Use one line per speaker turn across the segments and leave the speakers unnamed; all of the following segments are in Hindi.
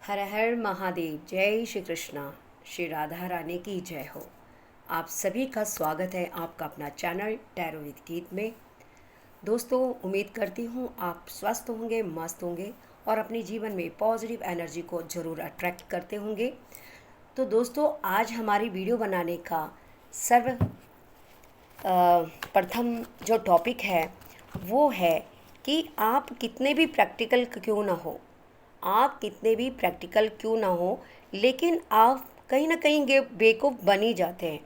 हर हर महादेव। जय श्री कृष्णा। श्री राधा रानी की जय हो। आप सभी का स्वागत है आपका अपना चैनल टैरो विद गीत में। दोस्तों, उम्मीद करती हूँ आप स्वस्थ होंगे, मस्त होंगे और अपने जीवन में पॉजिटिव एनर्जी को ज़रूर अट्रैक्ट करते होंगे। तो दोस्तों, आज हमारी वीडियो बनाने का प्रथम जो टॉपिक है वो है कि आप कितने भी प्रैक्टिकल क्यों ना हो, आप कितने भी प्रैक्टिकल क्यों ना हो, लेकिन आप कहीं ना कहीं बेवकूफ़ बन ही जाते हैं।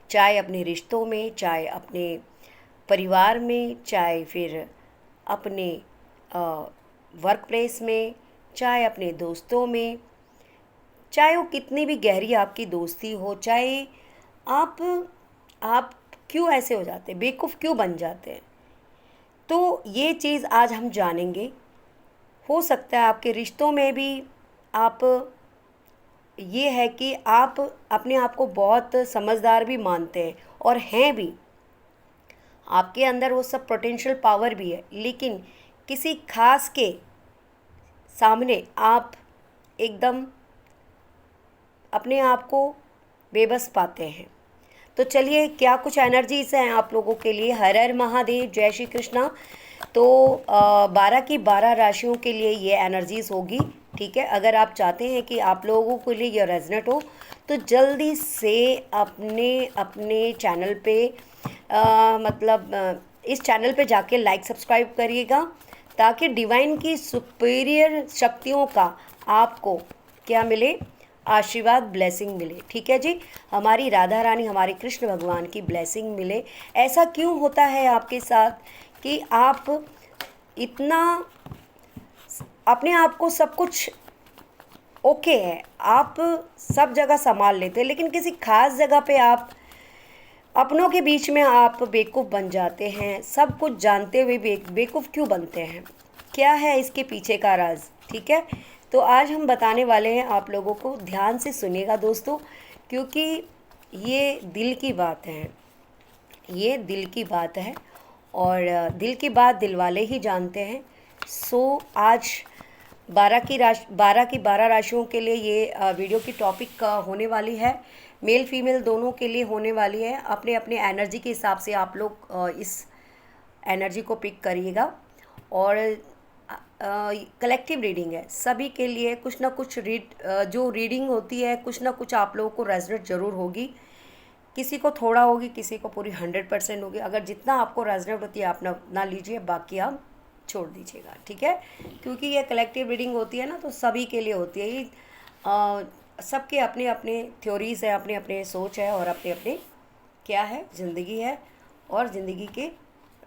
चाहे अपने रिश्तों में, चाहे अपने परिवार में, चाहे फिर अपने वर्क प्लेस में, चाहे अपने दोस्तों में, चाहे वो कितनी भी गहरी आपकी दोस्ती हो, चाहे आप क्यों ऐसे हो जाते हैं, बेवकूफ़ क्यों बन जाते हैं। तो ये चीज़ आज हम जानेंगे। हो सकता है आपके रिश्तों में भी आप ये है कि आप अपने आप को बहुत समझदार भी मानते हैं और हैं भी, आपके अंदर वो सब पोटेंशियल पावर भी है, लेकिन किसी खास के सामने आप एकदम अपने आप को बेबस पाते हैं। तो चलिए, क्या कुछ एनर्जीज हैं आप लोगों के लिए। हर हर महादेव, जय श्री कृष्णा। तो 12 की 12 राशियों के लिए ये एनर्जीज होगी, ठीक है। अगर आप चाहते हैं कि आप लोगों के लिए ये रेजनेट हो तो जल्दी से अपने अपने चैनल पे इस चैनल पे जाके लाइक सब्सक्राइब करिएगा, ताकि डिवाइन की सुपीरियर शक्तियों का आपको क्या मिले, आशीर्वाद, ब्लेसिंग मिले। ठीक है जी, हमारी राधा रानी, हमारे कृष्ण भगवान की ब्लेसिंग मिले। ऐसा क्यों होता है आपके साथ कि आप इतना अपने आप को सब कुछ ओके है, आप सब जगह संभाल लेते हैं, लेकिन किसी खास जगह पे आप अपनों के बीच में आप बेवकूफ़ बन जाते हैं। सब कुछ जानते हुए बेवकूफ़ क्यों बनते हैं, क्या है इसके पीछे का राज, ठीक है। तो आज हम बताने वाले हैं आप लोगों को। ध्यान से सुनिएगा दोस्तों, क्योंकि ये दिल की बात है, ये दिल की बात है और दिल की बात दिल वाले ही जानते हैं। सो आज 12 की 12 राशियों के लिए ये वीडियो की टॉपिक होने वाली है। मेल फीमेल दोनों के लिए होने वाली है। अपने अपने एनर्जी के हिसाब से आप लोग इस एनर्जी को पिक करिएगा। और कलेक्टिव रीडिंग है, सभी के लिए कुछ ना कुछ जो रीडिंग होती है, कुछ ना कुछ आप लोगों को रेजोनेट ज़रूर होगी। किसी को थोड़ा होगी, किसी को पूरी 100% होगी। अगर जितना आपको रेजोनेट होती है आप ना लीजिए, बाकी आप छोड़ दीजिएगा, ठीक है। क्योंकि ये कलेक्टिव रीडिंग होती है ना, तो सभी के लिए होती है। ये सबके अपने अपने थ्योरीज़ है, अपने अपने सोच है और अपने अपने क्या है, ज़िंदगी है और ज़िंदगी के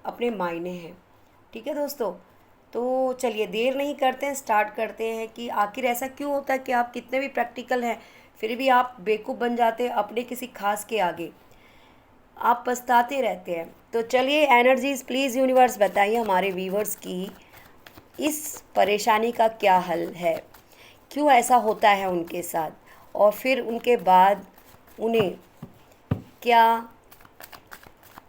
अपने मायने हैं, ठीक है दोस्तों। तो चलिए, देर नहीं करते हैं, स्टार्ट करते हैं कि आखिर ऐसा क्यों होता है कि आप कितने भी प्रैक्टिकल हैं फिर भी आप बेवकूफ़ बन जाते हैं अपने किसी खास के आगे, आप पछताते रहते हैं। तो चलिए, एनर्जीज प्लीज़ यूनिवर्स बताइए हमारे व्यूवर्स की इस परेशानी का क्या हल है, क्यों ऐसा होता है उनके साथ, और फिर उनके बाद उन्हें क्या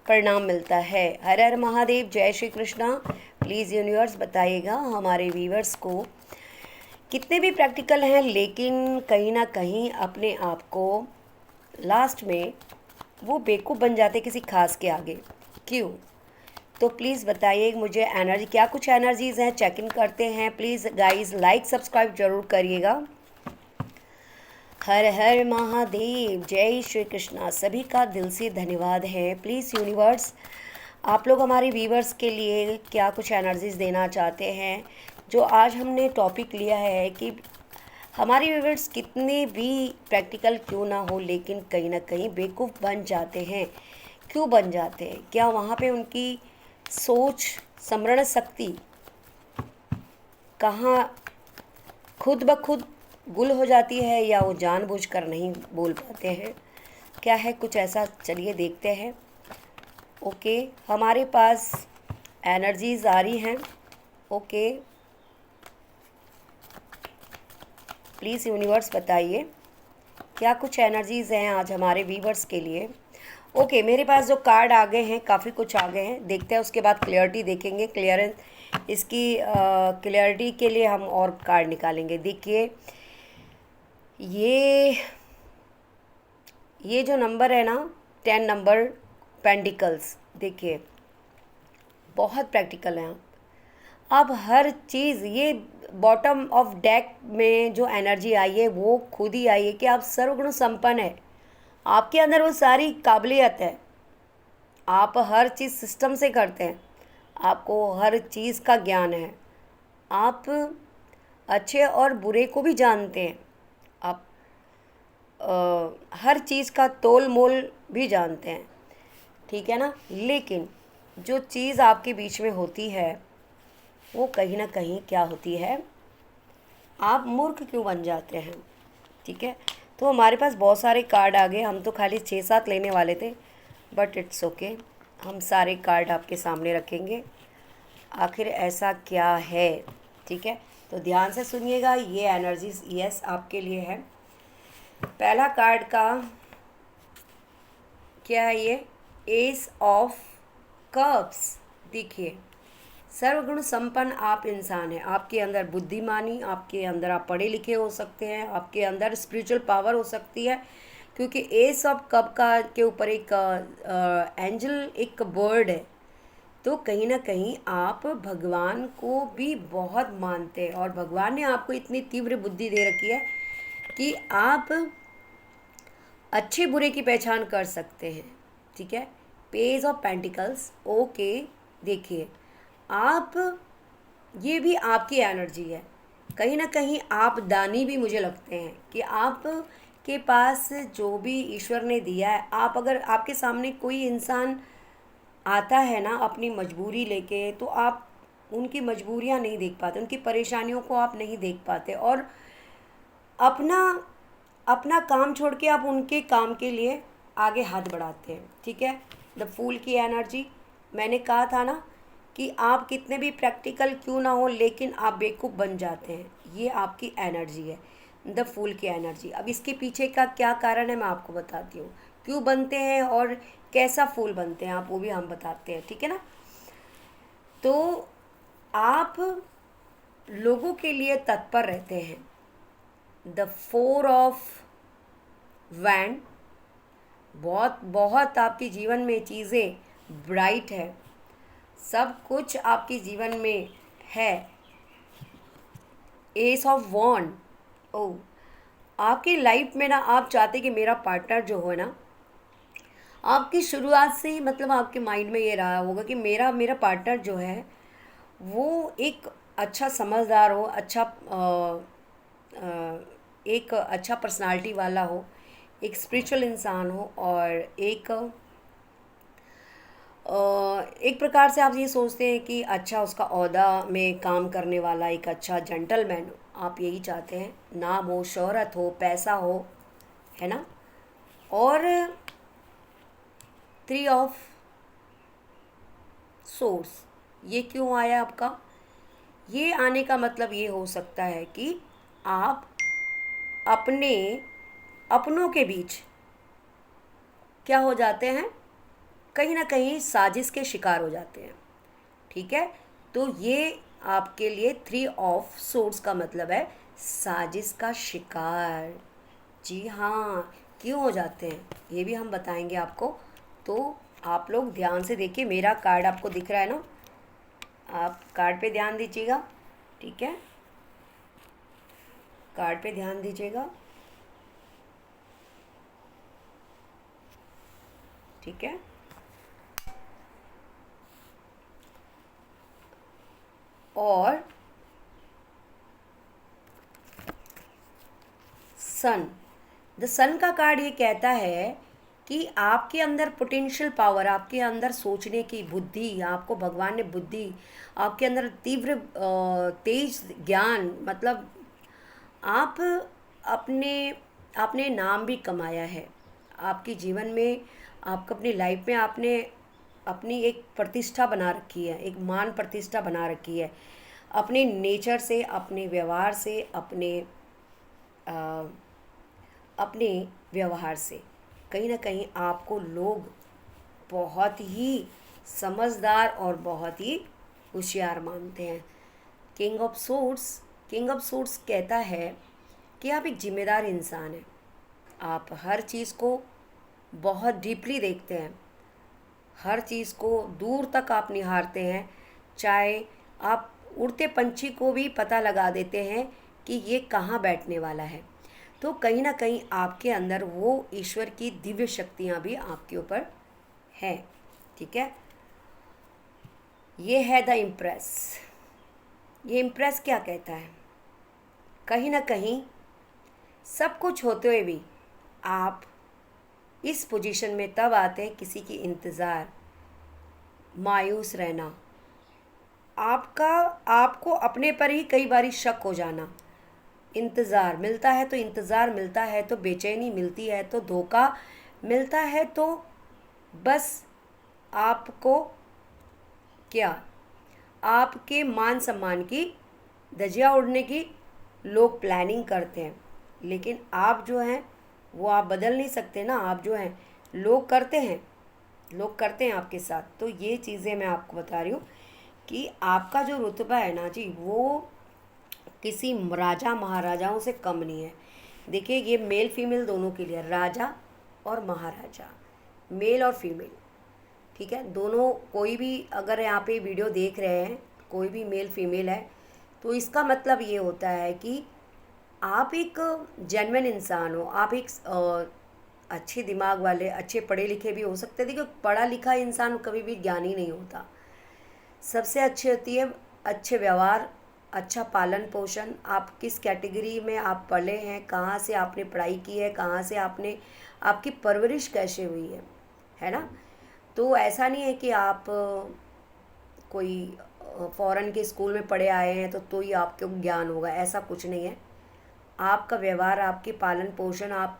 परिणाम मिलता है। हर हर महादेव, जय श्री कृष्णा। प्लीज़ यूनिवर्स बताइएगा हमारे व्यूवर्स को, कितने भी प्रैक्टिकल हैं लेकिन कहीं ना कहीं अपने आप को लास्ट में वो बेवकूफ़ बन जाते किसी खास के आगे, क्यों। तो प्लीज़ बताइए मुझे एनर्जी, क्या कुछ एनर्जीज़ हैं, चेक इन करते हैं। प्लीज़ गाइस, लाइक सब्सक्राइब जरूर करिएगा। हर हर महादेव, जय श्री कृष्णा। सभी का दिल से धन्यवाद है। प्लीज़ यूनिवर्स, आप लोग हमारे व्यूवर्स के लिए क्या कुछ एनर्जीज़ देना चाहते हैं। जो आज हमने टॉपिक लिया है कि हमारे व्यूवर्स कितने भी प्रैक्टिकल क्यों ना हो, लेकिन कहीं ना कहीं बेवकूफ़ बन जाते हैं। क्यों बन जाते हैं, क्या वहाँ पे उनकी सोच, स्मरण शक्ति कहाँ खुद ब खुद गुल हो जाती है, या वो जानबूझकर नहीं बोल पाते हैं, क्या है कुछ ऐसा। चलिए देखते हैं। ओके, हमारे पास एनर्जीज आ रही हैं। ओके, प्लीज़ यूनिवर्स बताइए क्या कुछ एनर्जीज़ हैं आज हमारे व्यूवर्स के लिए। ओके, मेरे पास जो कार्ड आ गए हैं, काफ़ी कुछ आ गए हैं, देखते हैं उसके बाद क्लियरिटी देखेंगे। इसकी क्लियरिटी के लिए हम और कार्ड निकालेंगे। देखिए, ये जो नंबर है ना, 10 नंबर पेंटिकल्स, देखिए बहुत प्रैक्टिकल हैं आप हर चीज़, ये बॉटम ऑफ डेक में जो एनर्जी आई है वो खुद ही आई है कि आप सर्वगुण संपन्न है, आपके अंदर वो सारी काबिलियत है, आप हर चीज़ सिस्टम से करते हैं, आपको हर चीज़ का ज्ञान है, आप अच्छे और बुरे को भी जानते हैं, आप हर चीज़ का तोल मोल भी जानते हैं, ठीक है ना। लेकिन जो चीज़ आपके बीच में होती है वो कहीं ना कहीं क्या होती है, आप मूर्ख क्यों बन जाते हैं, ठीक है। तो हमारे पास बहुत सारे कार्ड आ गए, हम तो खाली 6-7 लेने वाले थे, बट इट्स ओके, हम सारे कार्ड आपके सामने रखेंगे, आखिर ऐसा क्या है, ठीक है। तो ध्यान से सुनिएगा, ये एनर्जीज यस आपके लिए है। पहला कार्ड का क्या है, ये एस ऑफ कप्स, देखिए सर्वगुण संपन्न आप इंसान हैं, आपके अंदर बुद्धिमानी, आपके अंदर आप पढ़े लिखे हो सकते हैं, आपके अंदर स्पिरिचुअल पावर हो सकती है, क्योंकि एस ऑफ कप का के ऊपर एक एंजल, एक बर्ड है, तो कहीं ना कहीं आप भगवान को भी बहुत मानते हैं और भगवान ने आपको इतनी तीव्र बुद्धि दे रखी है कि आप अच्छे बुरे की पहचान कर सकते हैं, ठीक है। पेज ऑफ पेंटिकल्स, ओके, देखिए आप, ये भी आपकी एनर्जी है, कहीं ना कहीं आप दानी भी मुझे लगते हैं कि आप के पास जो भी ईश्वर ने दिया है, आप अगर आपके सामने कोई इंसान आता है ना अपनी मजबूरी लेके, तो आप उनकी मजबूरियां नहीं देख पाते, उनकी परेशानियों को आप नहीं देख पाते और अपना अपना काम छोड़ के आप उनके काम के लिए आगे हाथ बढ़ाते हैं, ठीक है। द फूल की एनर्जी, मैंने कहा था ना कि आप कितने भी प्रैक्टिकल क्यों ना हो लेकिन आप बेवकूफ़ बन जाते हैं, ये आपकी एनर्जी है, द फूल की एनर्जी। अब इसके पीछे का क्या कारण है मैं आपको बताती हूँ, क्यों बनते हैं और कैसा फूल बनते हैं आप, वो भी हम बताते हैं, ठीक है ना। तो आप लोगों के लिए तत्पर रहते हैं, द 4 ऑफ वैंड, बहुत बहुत आपके जीवन में चीज़ें ब्राइट है, सब कुछ आपके जीवन में है, एस ऑफ वॉन्ड, ओ आपकी लाइफ में ना आप चाहते कि मेरा पार्टनर जो हो ना, आपकी शुरुआत से ही मतलब आपके माइंड में ये रहा होगा कि मेरा मेरा पार्टनर जो है वो एक अच्छा समझदार हो, अच्छा एक अच्छा पर्सनालिटी वाला हो, एक स्पिरिचुअल इंसान हो और एक प्रकार से आप ये सोचते हैं कि अच्छा उसका ओहदा में काम करने वाला एक अच्छा जेंटलमैन हो, आप यही चाहते हैं, नाम हो, शोहरत हो, पैसा हो, है ना। और 3 ऑफ सोर्स, ये क्यों आया आपका, ये आने का मतलब ये हो सकता है कि आप अपने अपनों के बीच क्या हो जाते हैं, कहीं ना कहीं साजिश के शिकार हो जाते हैं, ठीक है। तो ये आपके लिए 3 ऑफ सोर्स का मतलब है साजिश का शिकार, जी हाँ, क्यों हो जाते हैं ये भी हम बताएंगे आपको। तो आप लोग ध्यान से देखिए, मेरा कार्ड आपको दिख रहा है ना, आप कार्ड पे ध्यान दीजिएगा, ठीक है, कार्ड पे ध्यान दीजिएगा, ठीक है। और सन, द सन का कार्ड ये कहता है कि आपके अंदर पोटेंशियल पावर, आपके अंदर सोचने की बुद्धि, आपको भगवान ने बुद्धि, आपके अंदर तीव्र तेज ज्ञान, मतलब आप अपने आपने नाम भी कमाया है आपके जीवन में, आपको अपनी लाइफ में आपने अपनी एक प्रतिष्ठा बना रखी है, एक मान प्रतिष्ठा बना रखी है, अपने नेचर से, अपने व्यवहार से, अ, अपने व्यवहार से कहीं ना कहीं आपको लोग बहुत ही समझदार और बहुत ही होशियार मानते हैं। King of source, king of source कहता है कि आप एक जिम्मेदार इंसान हैं। आप हर चीज़ को बहुत डीपली देखते हैं, हर चीज़ को दूर तक आप निहारते हैं। चाहे आप उड़ते पंछी को भी पता लगा देते हैं कि ये कहाँ बैठने वाला है। तो कहीं ना कहीं आपके अंदर वो ईश्वर की दिव्य शक्तियाँ भी आपके ऊपर हैं। ठीक है, ये है द इम्प्रेस। ये इम्प्रेस क्या कहता है? कहीं ना कहीं सब कुछ होते हुए भी आप इस पोजीशन में तब आते हैं, किसी की इंतज़ार, मायूस रहना, आपका आपको अपने पर ही कई बारी शक हो जाना। इंतज़ार मिलता है तो इंतज़ार मिलता है तो बेचैनी मिलती है तो धोखा मिलता है, तो बस आपको क्या, आपके मान सम्मान की धज्जियाँ उड़ने की लोग प्लानिंग करते हैं, लेकिन आप जो हैं वो आप बदल नहीं सकते ना। आप जो हैं लोग करते हैं, लोग करते हैं आपके साथ। तो ये चीज़ें मैं आपको बता रही हूँ कि आपका जो रुतबा है ना जी, वो किसी राजा महाराजाओं से कम नहीं है। देखिए, ये मेल फीमेल दोनों के लिए, राजा और महाराजा, मेल और फीमेल, ठीक है, दोनों। कोई भी अगर यहाँ पे वीडियो देख रहे हैं, कोई भी मेल फीमेल है, तो इसका मतलब ये होता है कि आप एक जेन्युइन इंसान हो, आप एक अच्छे दिमाग वाले, अच्छे पढ़े लिखे भी हो सकते हैं। देखिए, पढ़ा लिखा इंसान कभी भी ज्ञानी नहीं होता। सबसे अच्छी होती है अच्छे व्यवहार, अच्छा पालन पोषण। आप किस कैटेगरी में आप पढ़े हैं, कहाँ से आपने पढ़ाई की है, कहाँ से आपने, आपकी परवरिश कैसे हुई है ना। तो ऐसा नहीं है कि आप कोई फॉरेन के स्कूल में पढ़े आए हैं तो ही आपको ज्ञान होगा, ऐसा कुछ नहीं है। आपका व्यवहार, आपके पालन पोषण, आप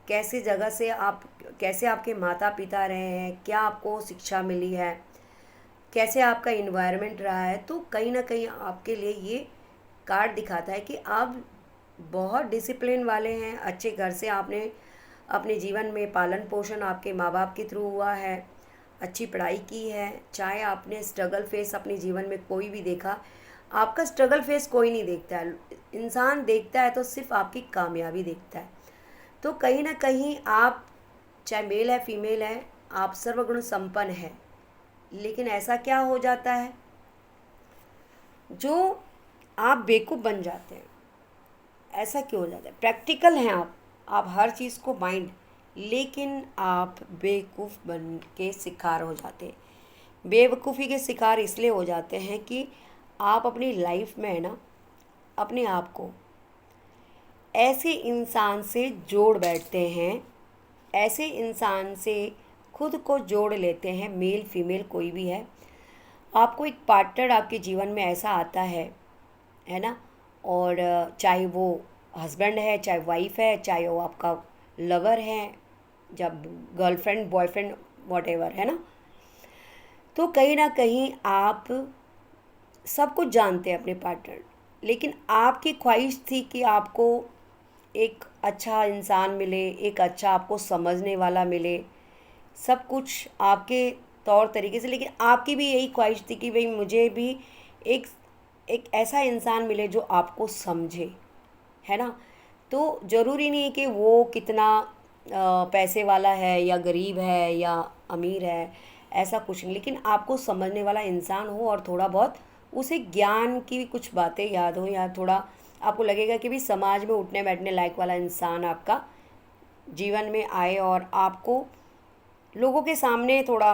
कैसे जगह से, आप कैसे आपके माता पिता रहे हैं, क्या आपको शिक्षा मिली है, कैसे आपका इन्वायरमेंट रहा है, तो कहीं ना कहीं आपके लिए ये कार्ड दिखाता है कि आप बहुत डिसिप्लिन वाले हैं। अच्छे घर से आपने अपने जीवन में पालन पोषण आपके माँ बाप के थ्रू हुआ है, अच्छी पढ़ाई की है। चाहे आपने स्ट्रगल फेस अपने जीवन में कोई भी देखा, आपका स्ट्रगल फेस कोई नहीं देखता है। इंसान देखता है तो सिर्फ आपकी कामयाबी देखता है। तो कहीं ना कहीं आप, चाहे मेल है फीमेल है, आप सर्वगुण संपन्न है। लेकिन ऐसा क्या हो जाता है, जो आप बेवकूफ़ बन जाते हैं। ऐसा क्यों हो जाता है? प्रैक्टिकल हैं आप हर चीज़ को माइंड, लेकिन आप बेवकूफ़ बन के शिकार हो जाते हैं। बेवकूफ़ी के शिकार इसलिए हो जाते हैं कि आप अपनी लाइफ में है ना, अपने आप को ऐसे इंसान से जोड़ बैठते हैं, ऐसे इंसान से खुद को जोड़ लेते हैं, मेल फीमेल कोई भी है। आपको एक पार्टनर आपके जीवन में ऐसा आता है ना, और चाहे वो हस्बैंड है, चाहे वाइफ है, चाहे वो आपका लवर है, जब गर्लफ्रेंड बॉयफ्रेंड वॉटेवर, है ना। तो कहीं ना कहीं आप सब कुछ जानते हैं अपने पार्टनर, लेकिन आपकी ख्वाहिश थी कि आपको एक अच्छा इंसान मिले, एक अच्छा आपको समझने वाला मिले, सब कुछ आपके तौर तरीके से। लेकिन आपकी भी यही ख्वाहिश थी कि भाई मुझे भी एक एक ऐसा इंसान मिले जो आपको समझे, है ना। तो ज़रूरी नहीं है कि वो कितना पैसे वाला है या गरीब है या अमीर है, ऐसा कुछ नहीं, लेकिन आपको समझने वाला इंसान हो और थोड़ा बहुत उसे ज्ञान की कुछ बातें याद हो, या थोड़ा आपको लगेगा कि भी समाज में उठने बैठने लायक वाला इंसान आपका जीवन में आए, और आपको लोगों के सामने थोड़ा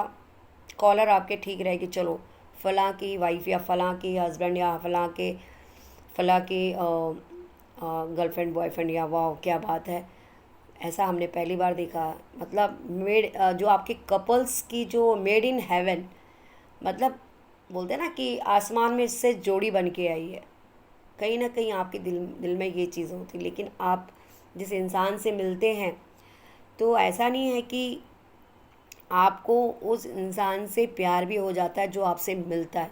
कॉलर आपके ठीक रहे कि चलो फ़लाँ की वाइफ या फ़लाँ की हस्बैंड या फ़लाँ की गर्लफ्रेंड बॉयफ्रेंड, या वाह क्या बात है, ऐसा हमने पहली बार देखा। मतलब जो आपके कपल्स की जो मेड इन हेवन, मतलब बोलते हैं ना कि आसमान में इससे जोड़ी बन के आई है। कहीं ना कहीं आपके दिल में ये चीज़ होती। लेकिन आप जिस इंसान से मिलते हैं, तो ऐसा नहीं है कि आपको उस इंसान से प्यार भी हो जाता है जो आपसे मिलता है।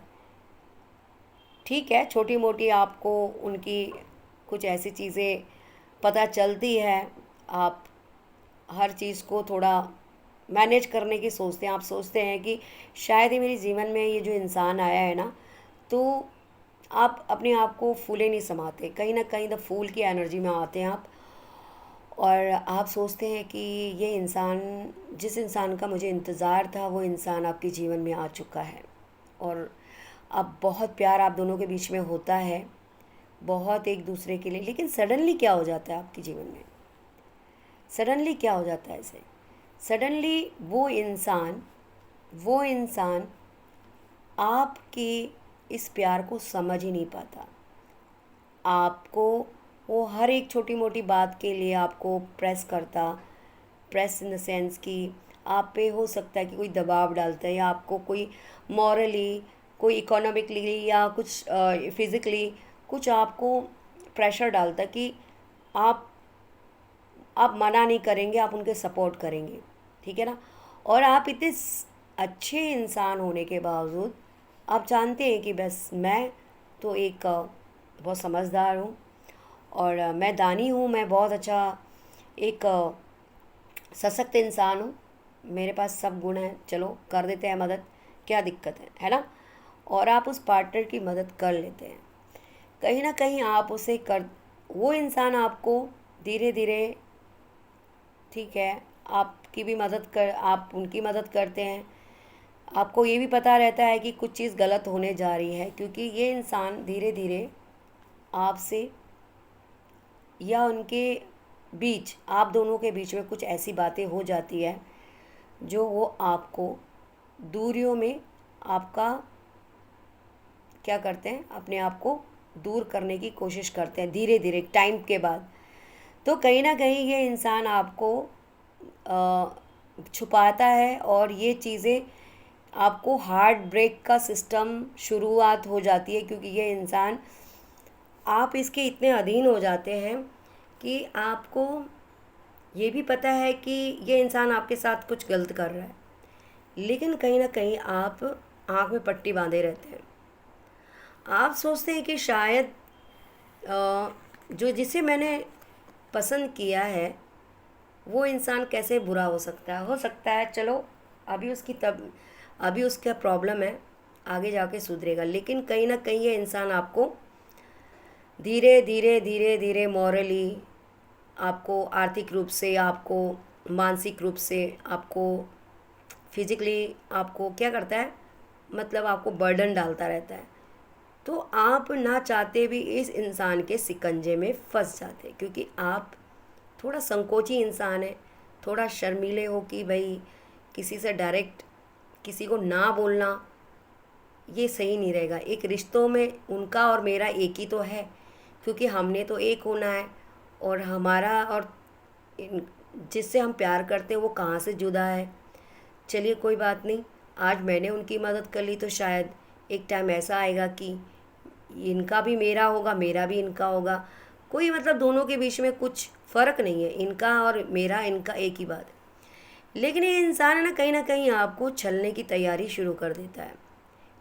ठीक है, छोटी मोटी आपको उनकी कुछ ऐसी चीज़ें पता चलती है, आप हर चीज़ को थोड़ा मैनेज करने की सोचते हैं। आप सोचते हैं कि शायद ही मेरे जीवन में ये जो इंसान आया है ना, तो आप अपने आप को फूले नहीं समाते, कहीं ना कहीं द फूल की एनर्जी में आते हैं आप। और आप सोचते हैं कि ये इंसान, जिस इंसान का मुझे इंतज़ार था वो इंसान आपके जीवन में आ चुका है। और अब बहुत प्यार आप दोनों के बीच में होता है, बहुत एक दूसरे के लिए। लेकिन सडनली क्या हो जाता है आपके जीवन में, सडनली क्या हो जाता है इसे, सडनली वो इंसान आपके इस प्यार को समझ ही नहीं पाता। आपको वो हर एक छोटी मोटी बात के लिए आपको प्रेस करता, प्रेस इन द सेंस कि आप पे हो सकता है कि कोई दबाव डालता है, या आपको कोई मॉरली, कोई इकोनॉमिकली, या कुछ फिज़िकली कुछ आपको प्रेशर डालता है कि आप आप मना नहीं करेंगे, आप उनके सपोर्ट करेंगे, ठीक है ना। और आप इतने अच्छे इंसान होने के बावजूद आप जानते हैं कि बस मैं तो एक बहुत समझदार हूँ, और मैं दानी हूँ, मैं बहुत अच्छा एक सशक्त इंसान हूँ, मेरे पास सब गुण हैं, चलो कर देते हैं मदद, क्या दिक्कत है ना। और आप उस पार्टनर की मदद कर लेते हैं। कहीं ना कहीं आप उसे कर, वो इंसान आपको धीरे धीरे, ठीक है, आपकी भी मदद कर, आप उनकी मदद करते हैं। आपको ये भी पता रहता है कि कुछ चीज़ गलत होने जा रही है, क्योंकि ये इंसान धीरे धीरे आपसे या उनके बीच, आप दोनों के बीच में कुछ ऐसी बातें हो जाती है जो वो आपको दूरियों में आपका क्या करते हैं, अपने आप को दूर करने की कोशिश करते हैं धीरे धीरे टाइम के बाद। तो कहीं ना कहीं ये इंसान आपको छुपाता है, और ये चीज़ें आपको हार्ट ब्रेक का सिस्टम शुरुआत हो जाती है, क्योंकि ये इंसान, आप इसके इतने अधीन हो जाते हैं कि आपको ये भी पता है कि ये इंसान आपके साथ कुछ गलत कर रहा है, लेकिन कहीं ना कहीं आप आँख में पट्टी बांधे रहते हैं। आप सोचते हैं कि शायद जो जिसे मैंने पसंद किया है वो इंसान कैसे बुरा हो सकता है चलो अभी उसका प्रॉब्लम है, आगे जाके सुधरेगा। लेकिन कहीं ना कहीं ये इंसान आपको धीरे धीरे धीरे धीरे मॉरली, आपको आर्थिक रूप से, आपको मानसिक रूप से, आपको फिजिकली आपको क्या करता है, मतलब आपको बर्डन डालता रहता है। तो आप ना चाहते भी इस इंसान के शिकंजे में फंस जाते हैं, क्योंकि आप थोड़ा संकोची इंसान है, थोड़ा शर्मीले हो कि भाई किसी से डायरेक्ट किसी को ना बोलना ये सही नहीं रहेगा। एक रिश्तों में उनका और मेरा एक ही तो है, क्योंकि हमने तो एक होना है, और हमारा और जिससे हम प्यार करते हैं वो कहाँ से जुदा है। चलिए कोई बात नहीं, आज मैंने उनकी मदद कर ली तो शायद एक टाइम ऐसा आएगा कि इनका भी मेरा होगा, मेरा भी इनका होगा। कोई मतलब दोनों के बीच में कुछ फ़र्क नहीं है, इनका और मेरा, इनका एक ही बात है। लेकिन ये इंसान है ना कहीं आपको छलने की तैयारी शुरू कर देता है।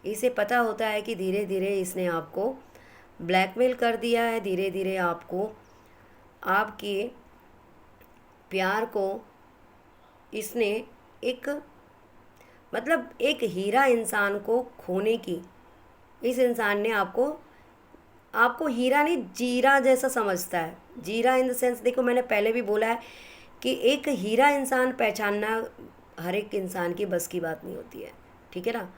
इसे पता होता है कि धीरे धीरे इसने आपको ब्लैकमेल कर दिया है, धीरे धीरे आपको आपके प्यार को इसने एक मतलब एक हीरा इंसान को खोने की, इस इंसान ने आपको आपको हीरा नहीं जीरा जैसा समझता है। जीरा इन द सेंस, देखो मैंने पहले भी बोला है कि एक हीरा इंसान पहचानना हर एक इंसान की बस की बात नहीं होती है, ठीक है ना।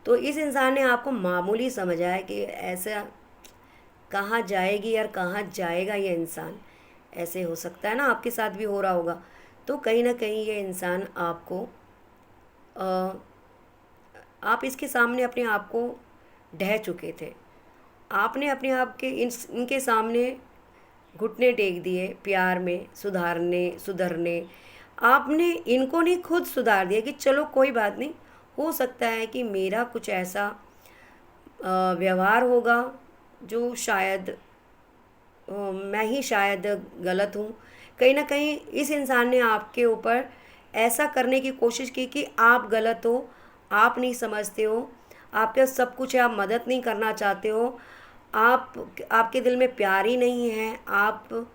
तो इस इंसान ने आपको मामूली समझा है कि ऐसा कहाँ जाएगी यार, कहाँ जाएगा ये इंसान, ऐसे हो सकता है ना, आपके साथ भी हो रहा होगा। तो कहीं ना कहीं ये इंसान आपको आप इसके सामने अपने आप को ढह चुके थे। आपने अपने आप के इनके सामने घुटने टेक दिए प्यार में सुधरने। आपने इनको नहीं, खुद सुधार दिया कि चलो कोई बात नहीं, हो सकता है कि मेरा कुछ ऐसा व्यवहार होगा जो शायद मैं ही शायद गलत हूँ। कहीं ना कहीं इस इंसान ने आपके ऊपर ऐसा करने की कोशिश की कि आप गलत हो, आप नहीं समझते हो, आपके सब कुछ है, आप मदद नहीं करना चाहते हो, आपके दिल में प्यार ही नहीं है, आप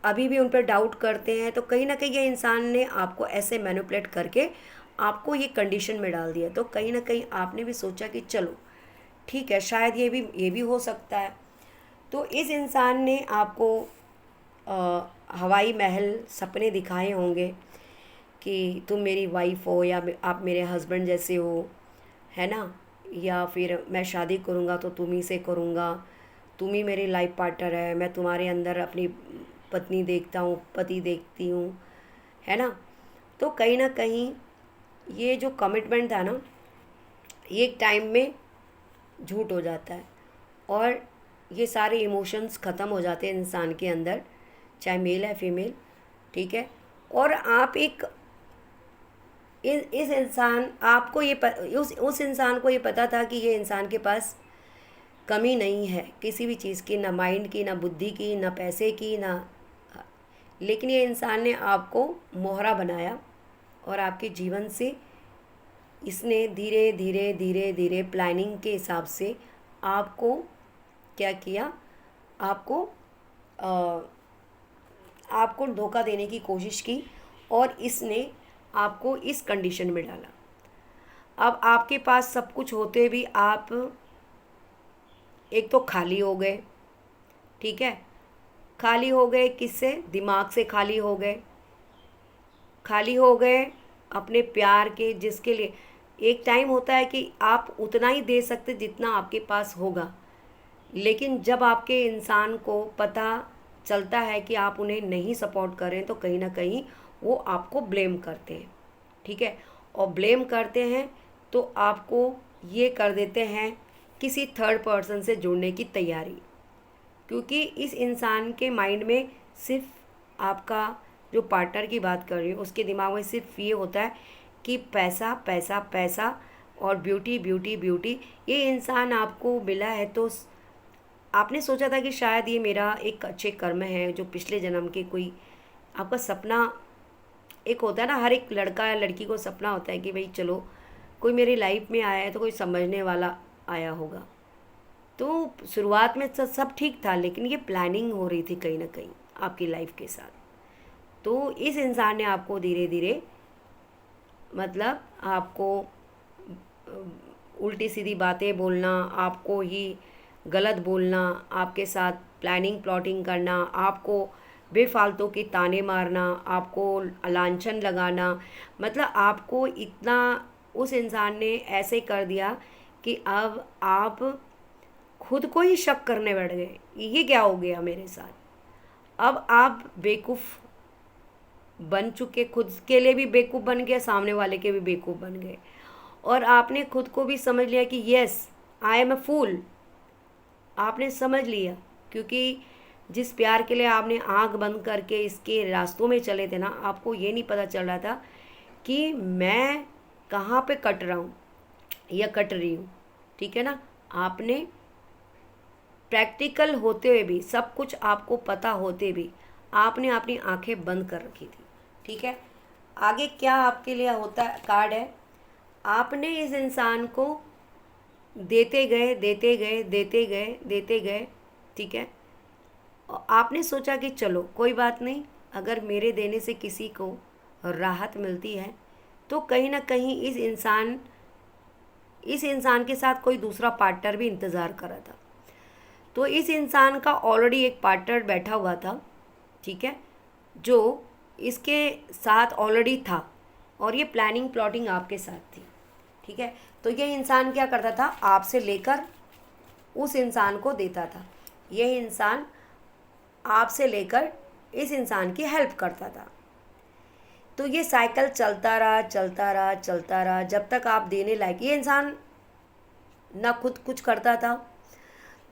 अभी भी उन पर डाउट करते हैं। तो कहीं ना कहीं ये इंसान ने आपको ऐसे मैनिपुलेट करके आपको ये कंडीशन में डाल दिया। तो कहीं ना कहीं आपने भी सोचा कि चलो ठीक है, शायद ये भी हो सकता है। तो इस इंसान ने आपको हवाई महल सपने दिखाए होंगे कि तुम मेरी वाइफ हो या आप मेरे हस्बैंड जैसे हो, है ना, या फिर मैं शादी करूँगा तो तुम ही से करूँगा, तुम ही मेरी लाइफ पार्टनर है, मैं तुम्हारे अंदर अपनी पत्नी देखता हूँ, पति देखती हूँ, है ना। तो कहीं ना कहीं ये जो कमिटमेंट था ना, ये एक टाइम में झूठ हो जाता है और ये सारे इमोशंस ख़त्म हो जाते हैं इंसान के अंदर, चाहे मेल है फीमेल, ठीक है। और आप एक इस इंसान आपको उस इंसान को ये पता था कि ये इंसान के पास कमी नहीं है किसी भी चीज़ की, ना माइंड की, ना बुद्धि की, ना पैसे की, ना, लेकिन ये इंसान ने आपको मोहरा बनाया और आपके जीवन से इसने धीरे धीरे धीरे धीरे प्लानिंग के हिसाब से आपको क्या किया, आपको अ, आपको धोखा देने की कोशिश की और इसने आपको इस कंडीशन में डाला। अब आपके पास सब कुछ होते भी आप एक तो खाली हो गए, ठीक है। खाली हो गए किससे? दिमाग से खाली हो गए, खाली हो गए अपने प्यार के, जिसके लिए एक टाइम होता है कि आप उतना ही दे सकते जितना आपके पास होगा, लेकिन जब आपके इंसान को पता चलता है कि आप उन्हें नहीं सपोर्ट करें तो कहीं ना कहीं वो आपको ब्लेम करते हैं, ठीक है। और ब्लेम करते हैं तो आपको ये कर देते हैं किसी थर्ड पर्सन से जुड़ने की तैयारी, क्योंकि इस इंसान के माइंड में सिर्फ आपका जो पार्टनर की बात कर रही हूँ उसके दिमाग में सिर्फ ये होता है कि पैसा पैसा पैसा और ब्यूटी ब्यूटी ब्यूटी। ये इंसान आपको मिला है तो आपने सोचा था कि शायद ये मेरा एक अच्छे कर्म है, जो पिछले जन्म के कोई आपका सपना एक होता है ना, हर एक लड़का या लड़की को सपना होता है कि भाई चलो कोई मेरी लाइफ में आया है तो कोई समझने वाला आया होगा। तो शुरुआत में सब ठीक था, लेकिन ये प्लानिंग हो रही थी कहीं ना कहीं आपकी लाइफ के साथ। तो इस इंसान ने आपको धीरे धीरे, मतलब आपको उल्टी सीधी बातें बोलना, आपको ही गलत बोलना, आपके साथ प्लानिंग प्लॉटिंग करना, आपको बेफालतू की ताने मारना, आपको लांछन लगाना, मतलब आपको इतना उस इंसान ने ऐसे कर दिया कि अब आप खुद को ही शक करने बैठ गए, ये क्या हो गया मेरे साथ। अब आप बेवकूफ़ बन चुके, खुद के लिए भी बेवकूफ़ बन गए, सामने वाले के भी बेवकूफ़ बन गए, और आपने खुद को भी समझ लिया कि यस आई एम अ फूल। आपने समझ लिया, क्योंकि जिस प्यार के लिए आपने आँख बंद करके इसके रास्तों में चले थे ना, आपको ये नहीं पता चल रहा था कि मैं कहाँ पे कट रहा हूँ या कट रही हूँ, ठीक है ना। आपने प्रैक्टिकल होते हुए भी, सब कुछ आपको पता होते भी, आपने अपनी आंखें बंद कर रखी थी, ठीक है। आगे क्या आपके लिए होता कार्ड है, आपने इस इंसान को देते गए देते गए देते गए देते गए, ठीक है। और आपने सोचा कि चलो कोई बात नहीं, अगर मेरे देने से किसी को राहत मिलती है तो कहीं ना कहीं इस इंसान के साथ कोई दूसरा पार्टनर भी इंतज़ार कर रहा था। तो इस इंसान का ऑलरेडी एक पार्टनर बैठा हुआ था, ठीक है, जो इसके साथ ऑलरेडी था, और ये प्लानिंग प्लॉटिंग आपके साथ थी, ठीक है। तो ये इंसान क्या करता था, आपसे लेकर उस इंसान को देता था, यह इंसान आपसे लेकर इस इंसान की हेल्प करता था। तो ये साइकिल चलता रहा चलता रहा चलता रहा, जब तक आप देने लायक, ये इंसान ना खुद कुछ करता था,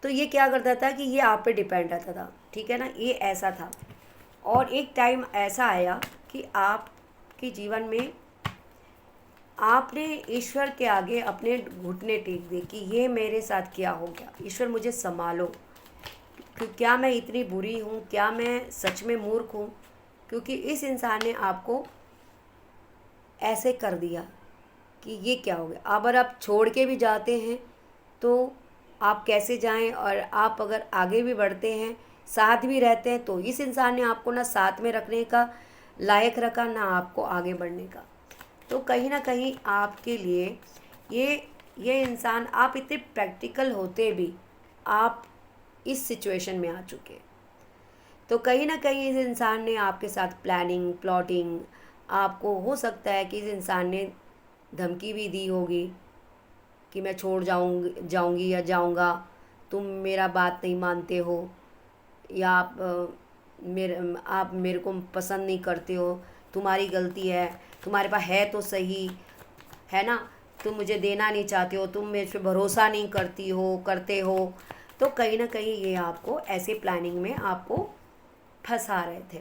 तो ये क्या करता था कि ये आप पे डिपेंड रहता था, ठीक है ना, ये ऐसा था। और एक टाइम ऐसा आया कि आपके जीवन में आपने ईश्वर के आगे अपने घुटने टेक दिए कि ये मेरे साथ क्या हो गया, ईश्वर मुझे संभालो, कि क्या मैं इतनी बुरी हूँ, क्या मैं सच में मूर्ख हूँ, क्योंकि इस इंसान ने आपको ऐसे कर दिया कि ये क्या हो गया। अब अगर आप छोड़ के भी जाते हैं तो आप कैसे जाएं, और आप अगर आगे भी बढ़ते हैं, साथ भी रहते हैं, तो इस इंसान ने आपको ना साथ में रखने का लायक रखा, ना आपको आगे बढ़ने का। तो कहीं ना कहीं आपके लिए ये ये इंसान, आप इतने प्रैक्टिकल होते भी आप इस सिचुएशन में आ चुके। तो कहीं ना कहीं इस इंसान ने आपके साथ प्लानिंग प्लॉटिंग, आपको हो सकता है कि इस इंसान ने धमकी भी दी होगी कि मैं छोड़ जाऊंगी या जाऊंगा, तुम मेरा बात नहीं मानते हो, या आप मेरे को पसंद नहीं करते हो, तुम्हारी गलती है, तुम्हारे पास है तो सही, है ना, तुम मुझे देना नहीं चाहते हो, तुम मेरे पे भरोसा नहीं करते हो। तो कहीं ना कहीं ये आपको ऐसे प्लानिंग में आपको फंसा रहे थे,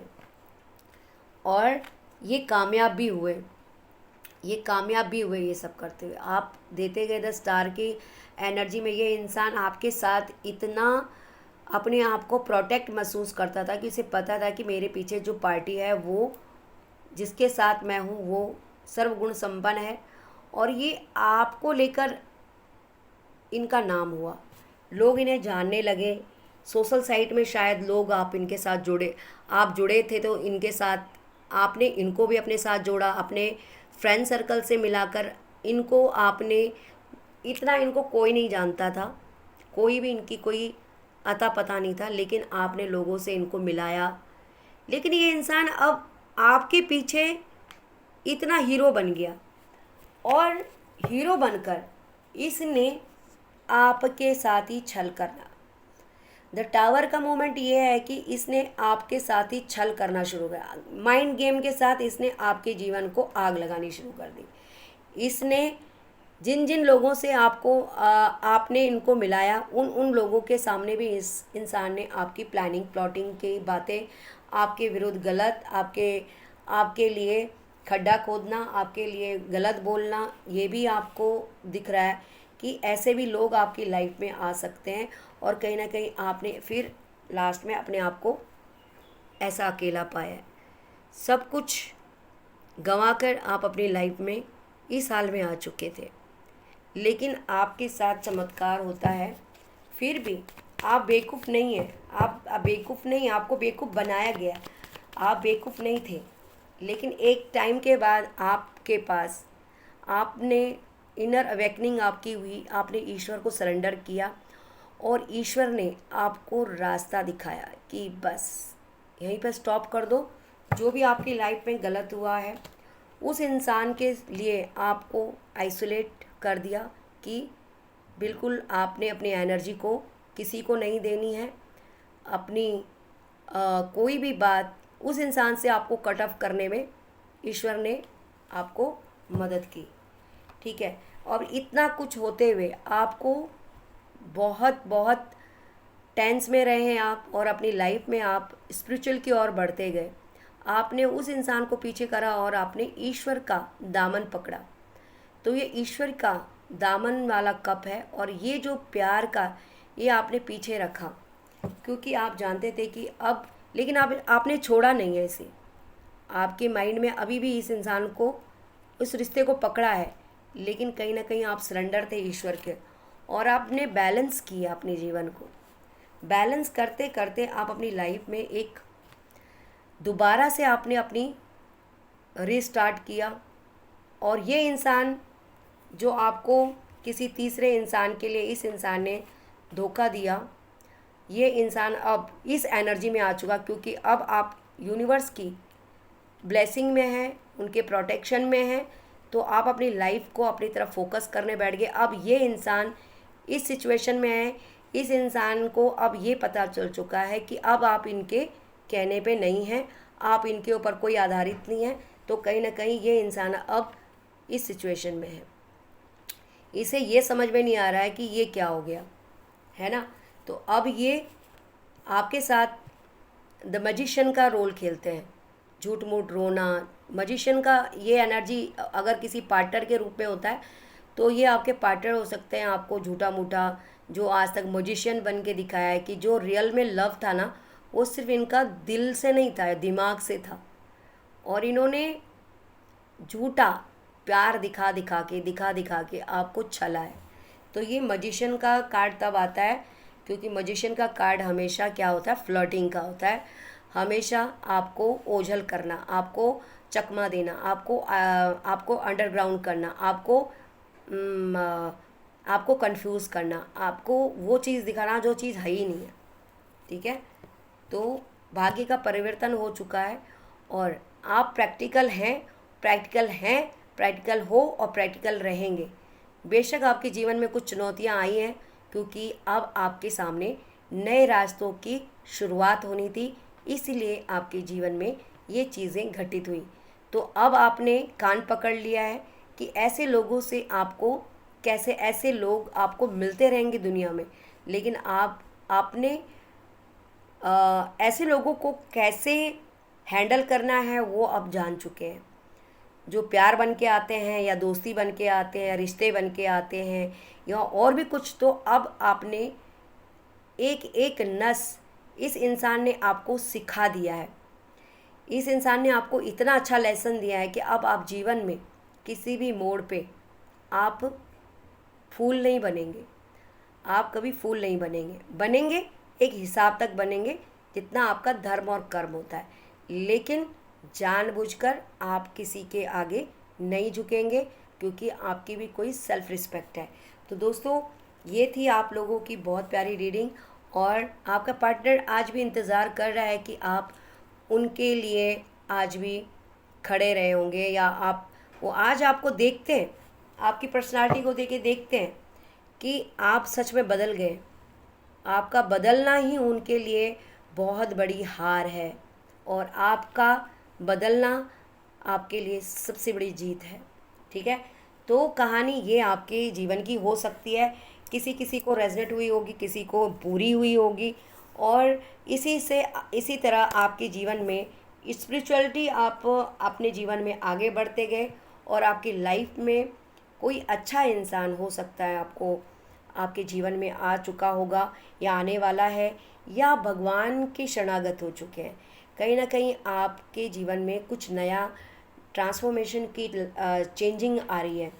और ये कामयाब भी हुए, ये सब करते हुए। आप देते गए 10 स्टार की एनर्जी में ये इंसान आपके साथ इतना अपने आप को प्रोटेक्ट महसूस करता था कि उसे पता था कि मेरे पीछे जो पार्टी है, वो जिसके साथ मैं हूँ, वो सर्वगुण संपन्न है, और ये आपको लेकर इनका नाम हुआ, लोग इन्हें जानने लगे। सोशल साइट में शायद लोग आप इनके साथ आप जुड़े थे, तो इनके साथ आपने इनको भी अपने साथ जोड़ा, अपने फ्रेंड सर्कल से मिलाकर इनको आपने, इतना इनको कोई नहीं जानता था, कोई भी इनकी कोई अता पता नहीं था, लेकिन आपने लोगों से इनको मिलाया। लेकिन ये इंसान अब आपके पीछे इतना हीरो बन गया, और हीरो बनकर इसने आपके साथ ही छल करना। द टावर का मोमेंट ये है कि इसने आपके साथ ही छल करना शुरू किया, माइंड गेम के साथ इसने आपके जीवन को आग लगानी शुरू कर दी। इसने जिन जिन लोगों से आपने इनको मिलाया, उन उन लोगों के सामने भी इस इंसान ने आपकी प्लानिंग प्लॉटिंग की बातें, आपके विरुद्ध गलत, आपके लिए खड्डा खोदना, आपके लिए गलत बोलना, ये भी आपको दिख रहा है कि ऐसे भी लोग आपकी लाइफ में आ सकते हैं। और कहीं ना कहीं आपने फिर लास्ट में अपने आप को ऐसा अकेला पाया है। सब कुछ गंवाकर आप अपनी लाइफ में इस हाल में आ चुके थे, लेकिन आपके साथ चमत्कार होता है। फिर भी आप बेवकूफ़ नहीं हैं, आप बेवकूफ़ नहीं, आपको बेवकूफ़ बनाया गया, आप बेवकूफ़ नहीं थे। लेकिन एक टाइम के बाद आपके पास, आपने इनर अवेकनिंग आपकी हुई, आपने ईश्वर को सरेंडर किया, और ईश्वर ने आपको रास्ता दिखाया कि बस यहीं पर स्टॉप कर दो, जो भी आपकी लाइफ में गलत हुआ है उस इंसान के लिए आपको आइसोलेट कर दिया कि बिल्कुल आपने अपनी एनर्जी को किसी को नहीं देनी है, अपनी कोई भी बात उस इंसान से आपको कट ऑफ करने में ईश्वर ने आपको मदद की, ठीक है। और इतना कुछ होते हुए आपको बहुत बहुत टेंस में रहे हैं आप, और अपनी लाइफ में आप स्पिरिचुअल की ओर बढ़ते गए, आपने उस इंसान को पीछे करा और आपने ईश्वर का दामन पकड़ा। तो ये ईश्वर का दामन वाला कप है, और ये जो प्यार का, ये आपने पीछे रखा, क्योंकि आप जानते थे कि अब, लेकिन आपने छोड़ा नहीं है इसे, आपके माइंड में अभी भी इस इंसान को, उस रिश्ते को पकड़ा है, लेकिन कहीं ना कहीं आप सरेंडर थे ईश्वर के, और आपने बैलेंस किया अपने जीवन को। बैलेंस करते करते आप अपनी लाइफ में एक दोबारा से आपने अपनी रीस्टार्ट किया, और ये इंसान जो आपको किसी तीसरे इंसान के लिए इस इंसान ने धोखा दिया, ये इंसान अब इस एनर्जी में आ चुका, क्योंकि अब आप यूनिवर्स की ब्लेसिंग में हैं, उनके प्रोटेक्शन में हैं, तो आप अपनी लाइफ को अपनी तरफ फोकस करने बैठ गए। अब ये इंसान इस सिचुएशन में है, इस इंसान को अब ये पता चल चुका है कि अब आप इनके कहने पे नहीं हैं, आप इनके ऊपर कोई आधारित नहीं है, तो कहीं ना कहीं ये इंसान अब इस सिचुएशन में है, इसे ये समझ में नहीं आ रहा है कि ये क्या हो गया, है ना। तो अब ये आपके साथ द मैजिशियन का रोल खेलते हैं, झूठ मूठ रोना। मैजिशियन का ये एनर्जी अगर किसी पार्टनर के रूप में होता है, तो ये आपके पार्टनर हो सकते हैं, आपको झूठा मूठा जो आज तक मैजिशियन बन के दिखाया है कि जो रियल में लव था ना, वो सिर्फ इनका दिल से नहीं था, दिमाग से था, और इन्होंने झूठा प्यार दिखा दिखा के आपको छला है। तो ये मैजिशियन का कार्ड तब आता है, क्योंकि मैजिशियन का कार्ड हमेशा क्या होता है, फ्लर्टिंग का होता है, हमेशा आपको ओझल करना, आपको चकमा देना, आपको अंडरग्राउंड करना, आपको आपको कंफ्यूज करना, आपको वो चीज़ दिखाना जो चीज़ है ही नहीं है, ठीक है। तो भाग्य का परिवर्तन हो चुका है और आप प्रैक्टिकल हो और प्रैक्टिकल रहेंगे। बेशक आपके जीवन में कुछ चुनौतियां आई हैं, क्योंकि अब आपके सामने नए रास्तों की शुरुआत होनी थी, इसीलिए आपके जीवन में ये चीज़ें घटित हुई। तो अब आपने कान पकड़ लिया है कि ऐसे लोगों से आपको कैसे, ऐसे लोग आपको मिलते रहेंगे दुनिया में, लेकिन आपने ऐसे लोगों को कैसे हैंडल करना है वो अब जान चुके हैं। जो प्यार बन के आते हैं या दोस्ती बन के आते हैं या रिश्ते बन के आते हैं या और भी कुछ, तो अब आपने एक एक नस इस इंसान ने आपको सिखा दिया है। इस इंसान ने आपको इतना अच्छा लेसन दिया है कि अब आप जीवन में किसी भी मोड़ पे आप फूल नहीं बनेंगे। आप कभी फूल नहीं बनेंगे एक हिसाब तक बनेंगे, जितना आपका धर्म और कर्म होता है, लेकिन जानबूझकर आप किसी के आगे नहीं झुकेंगे, क्योंकि आपकी भी कोई सेल्फ रिस्पेक्ट है। तो दोस्तों, ये थी आप लोगों की बहुत प्यारी रीडिंग, और आपका पार्टनर आज भी इंतज़ार कर रहा है कि आप उनके लिए आज भी खड़े रहे होंगे, या आप वो आज आपको देखते हैं, आपकी पर्सनालिटी को देख के देखते हैं कि आप सच में बदल गए। आपका बदलना ही उनके लिए बहुत बड़ी हार है, और आपका बदलना आपके लिए सबसे बड़ी जीत है, ठीक है। तो कहानी ये आपके जीवन की हो सकती है, किसी किसी को रेजनेट हुई होगी, किसी को पूरी हुई होगी, और इसी तरह आपके जीवन में स्पिरिचुअलिटी आप अपने जीवन में आगे बढ़ते गए, और आपकी लाइफ में कोई अच्छा इंसान हो सकता है आपको आपके जीवन में आ चुका होगा या आने वाला है, या भगवान के शरणागत हो चुके हैं। कहीं ना कहीं आपके जीवन में कुछ नया ट्रांसफॉर्मेशन की चेंजिंग आ रही है।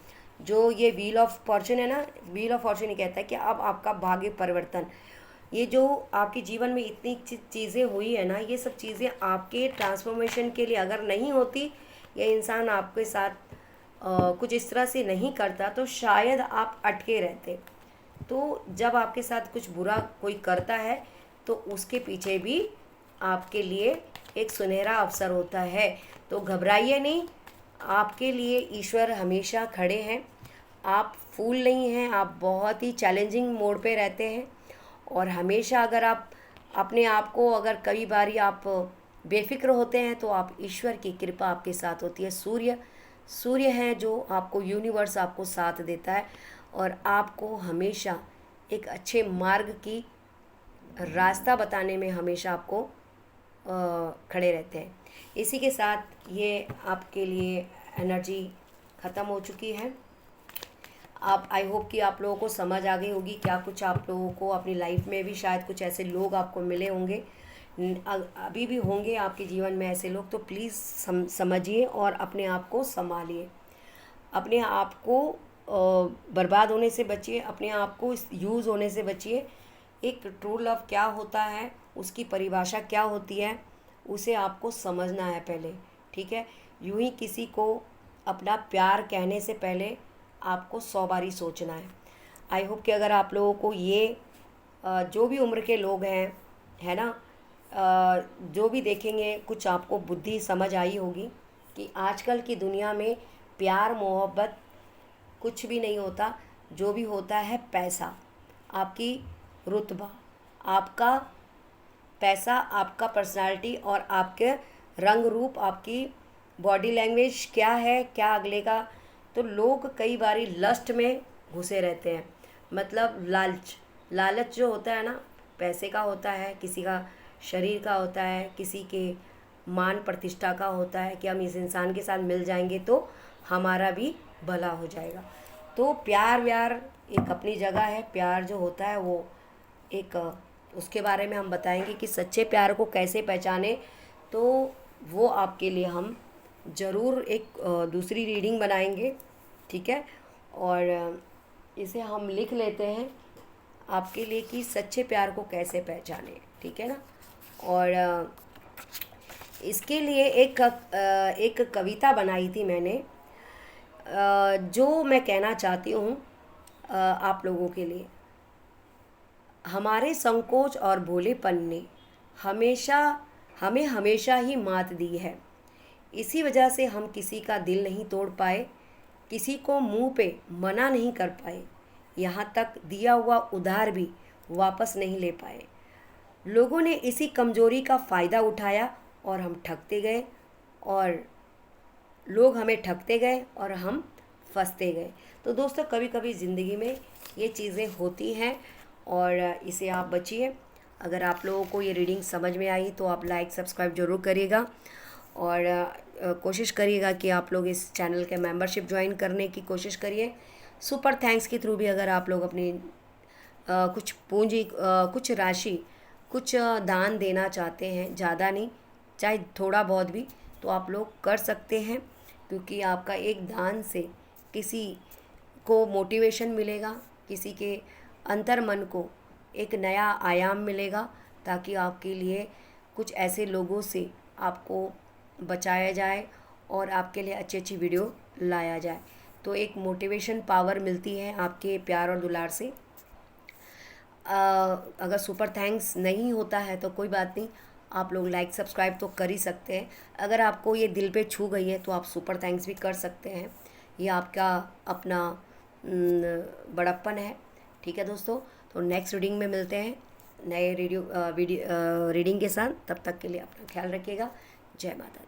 जो ये व्हील ऑफ फॉर्चून है ना, व्हील ऑफ फॉर्चून ये कहता है कि अब आपका भाग्य परिवर्तन, ये जो आपके जीवन में इतनी चीज़ें हुई है ना, ये सब चीज़ें आपके ट्रांसफॉर्मेशन के लिए अगर नहीं होती, या इंसान आपके साथ कुछ इस तरह से नहीं करता, तो शायद आप अटके रहते। तो जब आपके साथ कुछ बुरा कोई करता है, तो उसके पीछे भी आपके लिए एक सुनहरा अवसर होता है। तो घबराइए नहीं, आपके लिए ईश्वर हमेशा खड़े हैं। आप फूल नहीं हैं, आप बहुत ही चैलेंजिंग मोड पे रहते हैं, और हमेशा अगर आप अपने आप को, अगर कई बारी आप बेफिक्र होते हैं, तो आप ईश्वर की कृपा आपके साथ होती है। सूर्य है जो आपको, यूनिवर्स आपको साथ देता है, और आपको हमेशा एक अच्छे मार्ग की रास्ता बताने में हमेशा आपको खड़े रहते हैं। इसी के साथ ये आपके लिए एनर्जी ख़त्म हो चुकी है। आप, आई होप कि आप लोगों को समझ आ गई होगी क्या कुछ आप लोगों को अपनी लाइफ में भी शायद कुछ ऐसे लोग आपको मिले होंगे, अभी भी होंगे आपके जीवन में ऐसे लोग। तो प्लीज़ समझिए और अपने आप को संभालिए, अपने आप को बर्बाद होने से बचिए, अपने आप को यूज़ होने से बचिए। एक ट्रू लव क्या होता है, उसकी परिभाषा क्या होती है, उसे आपको समझना है पहले, ठीक है। यूं ही किसी को अपना प्यार कहने से पहले आपको 100 बारी सोचना है। आई होप कि अगर आप लोगों को ये जो भी उम्र के लोग हैं, है ना, जो भी देखेंगे, कुछ आपको बुद्धि समझ आई होगी कि आजकल की दुनिया में प्यार मोहब्बत कुछ भी नहीं होता। जो भी होता है पैसा, आपकी रुतबा, आपका पैसा, आपका पर्सनालिटी, और आपके रंग रूप, आपकी बॉडी लैंग्वेज क्या है, क्या अगले का। तो लोग कई बारी लस्ट में घुसे रहते हैं, मतलब लालच जो होता है ना, पैसे का होता है, किसी का शरीर का होता है, किसी के मान प्रतिष्ठा का होता है कि हम इस इंसान के साथ मिल जाएंगे तो हमारा भी भला हो जाएगा। तो प्यार व्यार एक अपनी जगह है। प्यार जो होता है वो एक, उसके बारे में हम बताएंगे कि सच्चे प्यार को कैसे पहचाने। तो वो आपके लिए हम ज़रूर एक दूसरी रीडिंग बनाएंगे, ठीक है। और इसे हम लिख लेते हैं आपके लिए कि सच्चे प्यार को कैसे पहचाने, ठीक है ना। और इसके लिए एक कविता बनाई थी मैंने, जो मैं कहना चाहती हूँ आप लोगों के लिए। हमारे संकोच और भोलेपन ने हमें हमेशा ही मात दी है। इसी वजह से हम किसी का दिल नहीं तोड़ पाए, किसी को मुंह पे मना नहीं कर पाए, यहाँ तक दिया हुआ उधार भी वापस नहीं ले पाए। लोगों ने इसी कमज़ोरी का फ़ायदा उठाया और हम ठगते गए, और लोग हमें ठगते गए और हम फंसते गए। तो दोस्तों, कभी कभी ज़िंदगी में ये चीज़ें होती हैं और इसे आप बचिए। अगर आप लोगों को ये रीडिंग समझ में आई तो आप लाइक सब्सक्राइब ज़रूर करिएगा, और कोशिश करिएगा कि आप लोग इस चैनल के मेंबरशिप ज्वाइन करने की कोशिश करिए। सुपर थैंक्स के थ्रू भी अगर आप लोग अपनी कुछ पूंजी, कुछ राशि, कुछ दान देना चाहते हैं, ज़्यादा नहीं, चाहे थोड़ा बहुत भी, तो आप लोग कर सकते हैं, क्योंकि आपका एक दान से किसी को मोटिवेशन मिलेगा, किसी के अंतर्मन को एक नया आयाम मिलेगा, ताकि आपके लिए कुछ ऐसे लोगों से आपको बचाया जाए और आपके लिए अच्छी अच्छी वीडियो लाया जाए। तो एक मोटिवेशन पावर मिलती है आपके प्यार और दुलार से। अगर सुपर थैंक्स नहीं होता है तो कोई बात नहीं, आप लोग लाइक सब्सक्राइब तो कर ही सकते हैं। अगर आपको ये दिल पे छू गई है तो आप सुपर थैंक्स भी कर सकते हैं, ये आपका अपना बड़प्पन है। ठीक है दोस्तों, तो नेक्स्ट रीडिंग में मिलते हैं नए रीडिंग के साथ। तब तक के लिए अपना ख्याल रखिएगा। जय माता दी।